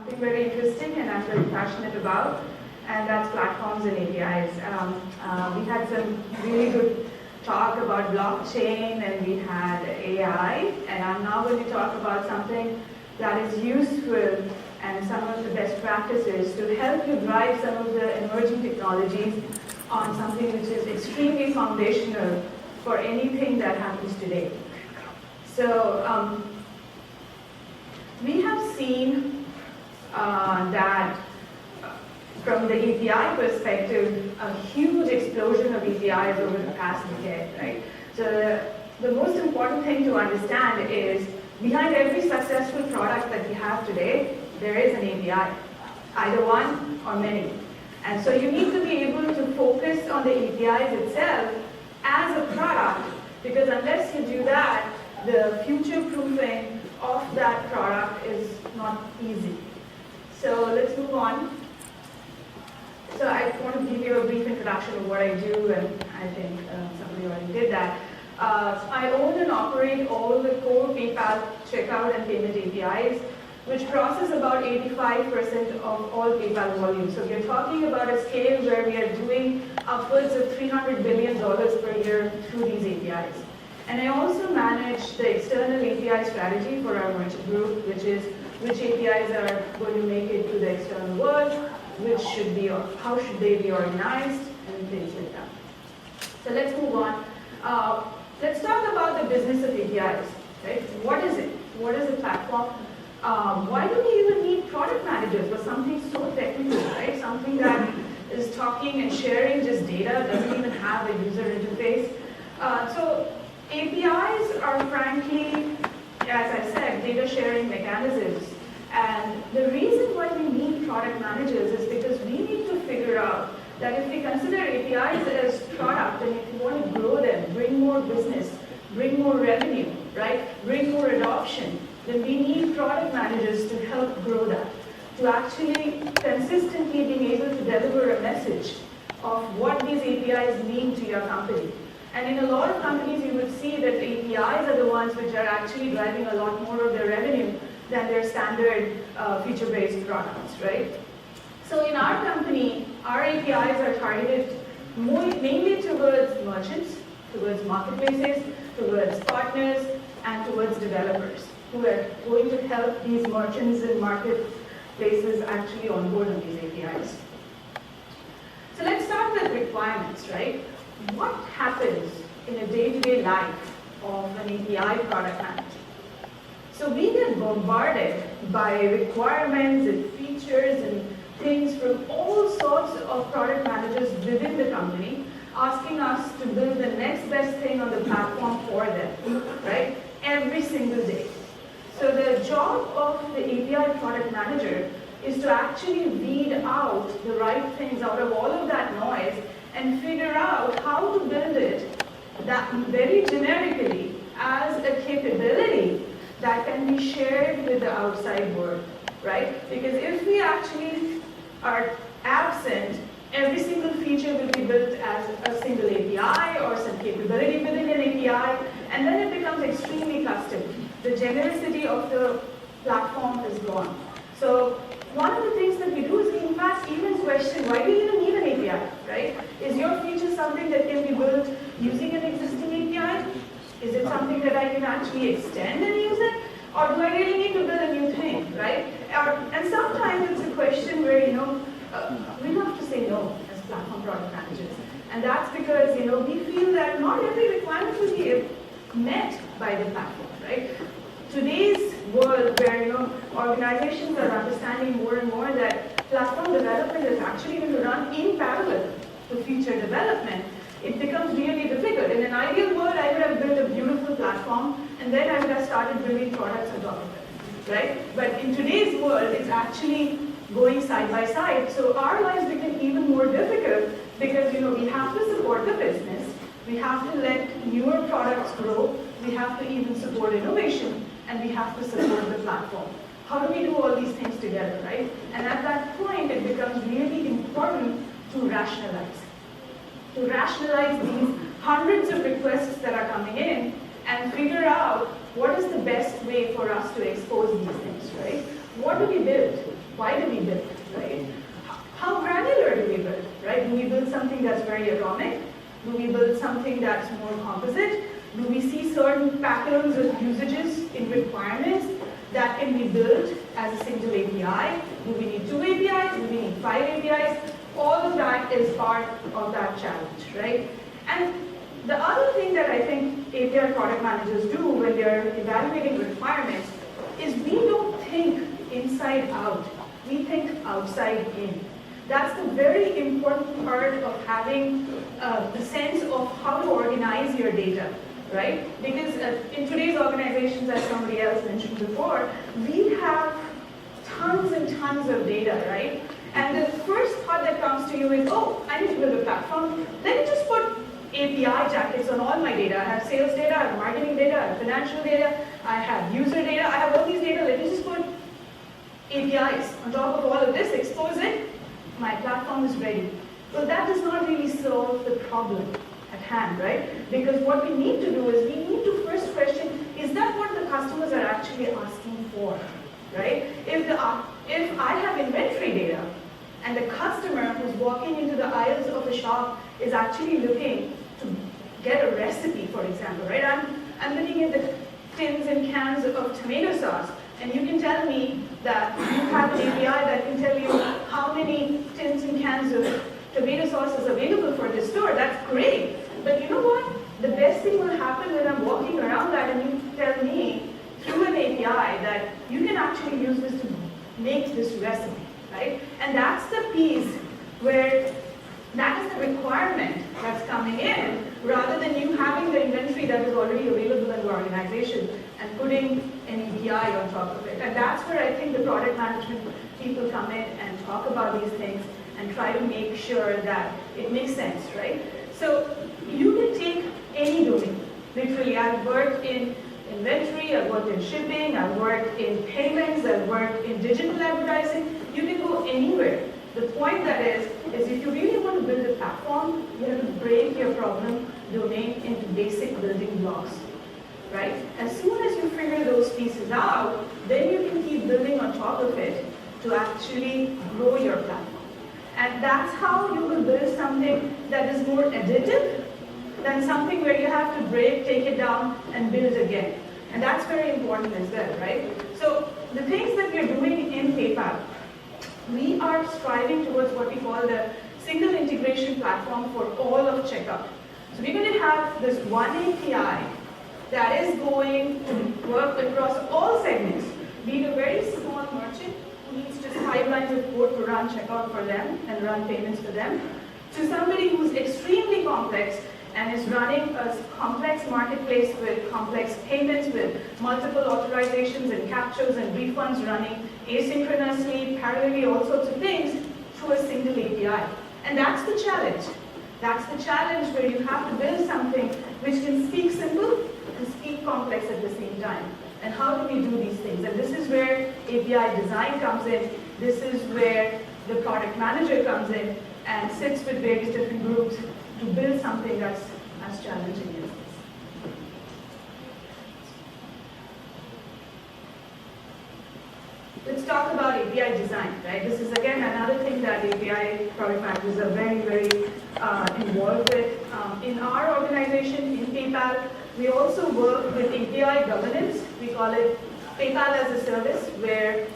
something very interesting and I'm very passionate about, and that's platforms and APIs. We had some really good talk about blockchain and we had AI, and I'm now going to talk about something that is useful and some of the best practices to help you drive some of the emerging technologies on something which is extremely foundational for anything that happens today. So we have seen that from the API perspective, a huge explosion of APIs over the past decade, right? So the most important thing to understand is behind every successful product that we have today, there is an API, either one or many. And so you need to be able to focus on the APIs itself as a product, because unless you do that, the future-proofing of that product is not easy. So let's move on. So I want to give you a brief introduction of what I do, and I think somebody already did that. I own and operate all the core PayPal checkout and payment APIs, which process about 85% of all PayPal volume. So we're talking about a scale where we are doing upwards of $300 billion per year through these APIs. And I also manage the external API strategy for our merchant group, which is which APIs are going to make it to the external world, which should be, or how should they be organized, and things like that. So let's move on. Let's talk about the business of APIs, right? What is it? What is a platform? Why do we even need product managers for something so technical, right? Something that is talking and sharing just data, doesn't even have a user interface. So APIs are frankly, as I said, data sharing mechanisms. And the reason why we need product managers is because we need to figure out that if we consider APIs as product, and if you want to grow them, bring more business, bring more revenue, right? Bring more adoption, then we need product managers to help grow that, to actually consistently being able to deliver a message of what these APIs mean to your company. And in a lot of companies, you would see that APIs are the ones which are actually driving a lot more of their revenue than their standard feature-based products, right? So in our company, our APIs are targeted mainly towards merchants, towards marketplaces, towards partners, and towards developers who are going to help these merchants and marketplaces actually onboard on these APIs. So let's start with requirements, right? What happens in a day-to-day life of an API product manager? So we get bombarded by requirements and features and things from all sorts of product managers within the company, asking us to build the next best thing on the platform for them, right? Every single day. So the job of the API product manager is to actually weed out the right things out of all of that noise and figure out how to build it that very generically as a capability that can be shared with the outside world, right? Because if we actually are absent, every single feature will be built as a single API or some capability within an API, and then it becomes extremely custom. The genericity of the platform is gone. So one of the things that we do is we in fact even question, why do you even need an API, right? Is your feature something that can be built using an existing API? Is it something that I can actually extend and use it? Or do I really need to build a new thing, right? And sometimes it's a question where, we have to say no as platform product managers. And that's because, we feel that not every requirement will be met by the platform, right? Today's world where, organizations are understanding more and more that platform development is actually going to run in parallel to feature development, it becomes really difficult. In an ideal world, I would have built a beautiful platform, and then I would have started building products on top of it, right? But in today's world, it's actually going side by side. So our lives become even more difficult because, we have to support the business, we have to let newer products grow, we have to even support innovation, and we have to support the platform. How do we do all these things together, right? And at that point, it becomes really important to rationalize. To rationalize these hundreds of requests that are coming in and figure out what is the best way for us to expose these things, right? what do we build? Why do we build, right? How granular do we build, right? Do we build something that's very atomic? Do we build something that's more composite? Do we see certain patterns of usages in requirements that can be built as a single API? Do we need 2 APIs? Do we need 5 APIs? All of that is part of that challenge, right? And the other thing that I think API product managers do when they're evaluating requirements is we don't think inside out, we think outside in. That's the very important part of having the sense of how to organize your data, right? Because in today's organizations, as somebody else mentioned before, we have tons and tons of data, right? And the first thought that comes to you is, oh, I need to build a platform. Let me just put API jackets on all my data. I have sales data, I have marketing data, I have financial data, I have user data, I have all these data. Let me just put APIs on top of all of this, expose it, my platform is ready. Well, that does not really solve the problem at hand, right? Because what we need to do is we need to first question, is that what the customers are actually asking for, right? If I have inventory data and the customer who's walking into the aisles of a shop is actually looking to get a recipe, for example, right? I'm looking at the tins and cans of tomato sauce, and you can tell me that you have an API that can tell you how many tins and cans of tomato sauce is available for this store. That's great. But you know what? The best thing will happen when I'm walking around that and you tell me through an API that you can actually use this to make this recipe, right? And that's the piece where that is the requirement that's coming in, rather than you having the inventory that is already available in the organization and putting an API on top of it. And that's where I think the product management people come in and talk about these things and try to make sure that it makes sense, right? So you can take any domain. Literally, I've worked in inventory, I've worked in shipping, I've worked in payments, I've worked in digital advertising. You can go anywhere. The point that is if you really want to build a platform, you have to break your problem domain into basic building blocks, right? As soon as you figure those pieces out, then you can keep building on top of it to actually grow your platform. And that's how you will build something that is more additive than something where you have to break, take it down, and build again. And that's very important as well, right? So the things that we're doing in PayPal, we are striving towards what we call the single integration platform for all of checkout. So we're going to have this one API that is going to work across all segments, be it a very small merchant who needs just 5 lines of code to run checkout for them and run payments for them, to somebody who's extremely complex and is running a complex marketplace with complex payments, with multiple authorizations and captures and refunds running asynchronously, parallelly, all sorts of things through a single API. And that's the challenge. That's the challenge where you have to build something which can speak simple and speak complex at the same time. And how do we do these things? And this is where API design comes in. This is where the product manager comes in and sits with various different groups to build something that's as challenging as this. Let's talk about API design, right? This is again another thing that API product managers are very, very involved with. In our organization, in PayPal, we also work with API governance. We call it PayPal as a service, where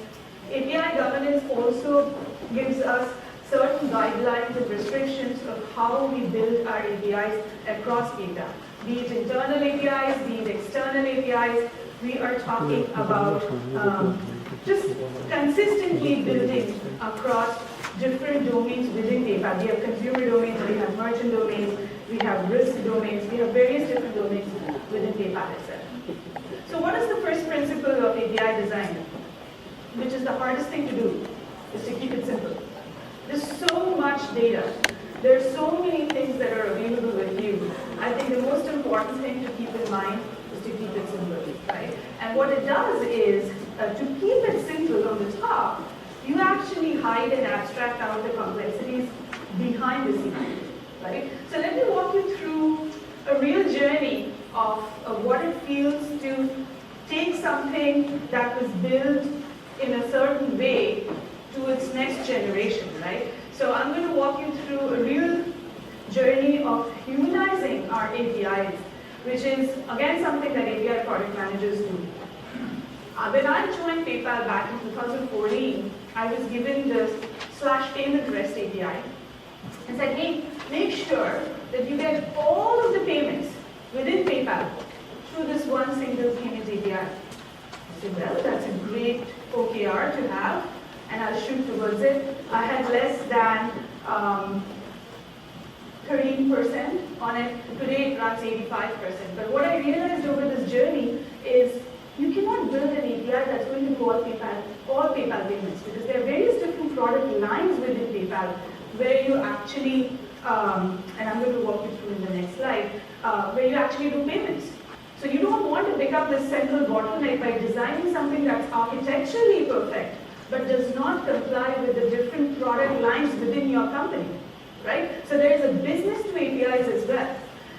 API governance also gives us certain guidelines and restrictions of how we build our APIs across data. Be it internal APIs, be it external APIs, we are talking about just consistently building across different domains within PayPal. We have consumer domains, we have merchant domains, we have risk domains, we have various different domains within PayPal itself. So what is the first principle of API design, which is the hardest thing to do, is to keep it simple. There's so much data. There's so many things that are available with you. I think the most important thing to keep in mind is to keep it simple, right? And what it does is, to keep it simple on the top, you actually hide and abstract out the complexities behind the scenes, right? So let me walk you through a real journey of what it feels to take something that was built in a certain way to its next generation, right? So I'm going to walk you through a real journey of humanizing our APIs, which is, again, something that API product managers do. When I joined PayPal back in 2014, I was given the /payment REST API and said, hey, make sure that you get all of the payments within PayPal through this one single payment API. I said, well, that's a great OKR to have, and I'll shoot towards it. I had less than 13% on it. Today it runs 85%. But what I realized over this journey is you cannot build an API that's going to do all PayPal payments, because there are various different product lines within PayPal where you actually, and I'm going to walk you through in the next slide, where you actually do payments. So you don't want to pick up this central bottleneck by designing something that's architecturally perfect, but does not comply with the different product lines within your company, right? So there is a business to APIs as well.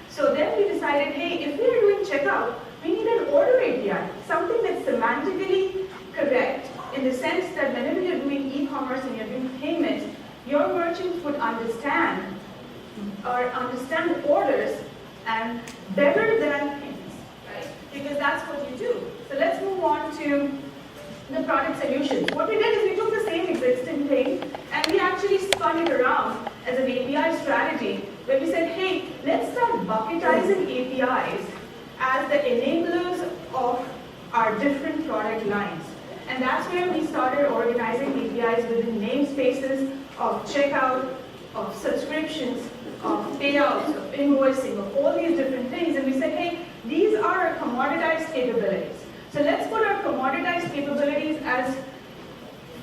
So then we decided, hey, if we are doing checkout, we need an order API, something that's semantically correct in the sense that whenever you're doing e-commerce and you're doing payments, your merchants would understand orders and better than payments, right? Because that's what you do. So let's move on to the product solutions. What we did is we took the same existing thing and we actually spun it around as an API strategy where we said, hey, let's start bucketizing APIs as the enablers of our different product lines. And that's where we started organizing APIs within namespaces of checkout, of subscriptions, of payouts, of invoicing, of all these different things. And we said, hey, these are our commoditized capabilities. So let's put our commoditized capabilities as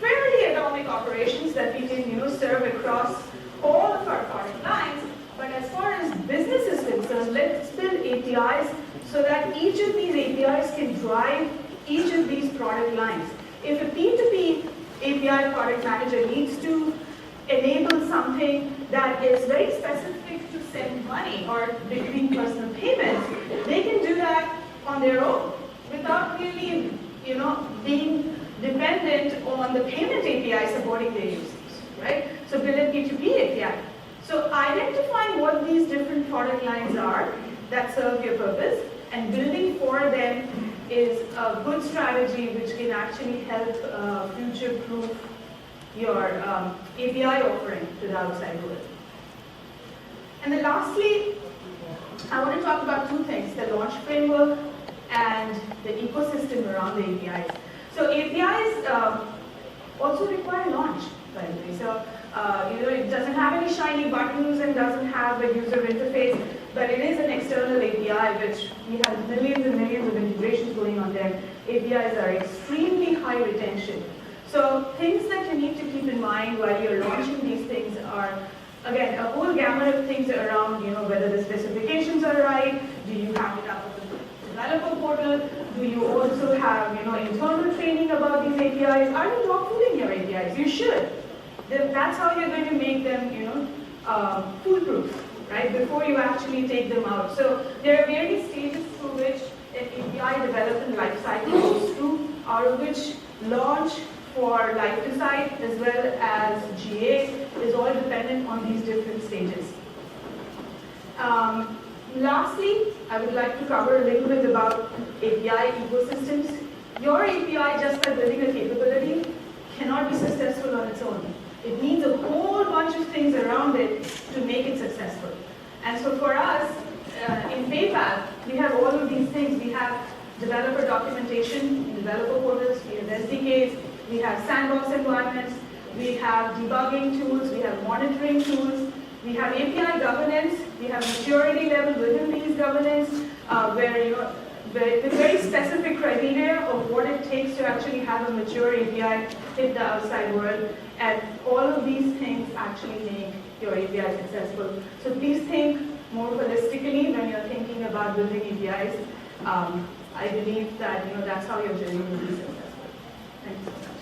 fairly atomic operations that we can serve across all of our product lines. But as far as business is concerned, let's build APIs so that each of these APIs can drive each of these product lines. If a P2P API product manager needs to enable something that is very specific to send money or between personal payments, they can do that on their own without really, being dependent on the payment API supporting their users, right? So build a P2P API. So identifying what these different product lines are that serve your purpose and building for them is a good strategy which can actually help future-proof your API offering to the outside world. And then lastly, I want to talk about two things, the launch framework and the ecosystem around the APIs. So APIs also require launch, by the way. So it doesn't have any shiny buttons and doesn't have a user interface, but it is an external API which we have millions and millions of integrations going on there. APIs are extremely high retention. So things that you need to keep in mind while you're launching these things are, again, a whole gamut of things around, whether the specifications are right, do you have it up on the developer portal, do you also have, internal training about these APIs, are you dog-fooding your APIs? You should. That's how you're going to make them, foolproof, right, before you actually take them out. So there are various stages through which an API development lifecycle goes through, out of which launch for live to site as well as GA is all dependent on these different stages. Lastly, I would like to cover a little bit about API ecosystems. Your API, just by building a capability, cannot be successful on its own. It needs a whole bunch of things around it to make it successful. And so for us, in PayPal, we have all of these things. We have developer documentation in developer portals, we have SDKs, we have sandbox environments, we have debugging tools, we have monitoring tools, we have API governance, we have maturity level within these governance, where with very specific criteria of what it takes to actually have a mature API hit the outside world, and all of these things actually make your API successful. So please think more holistically when you're thinking about building APIs. I believe that that's how your journey will be successful. Thanks.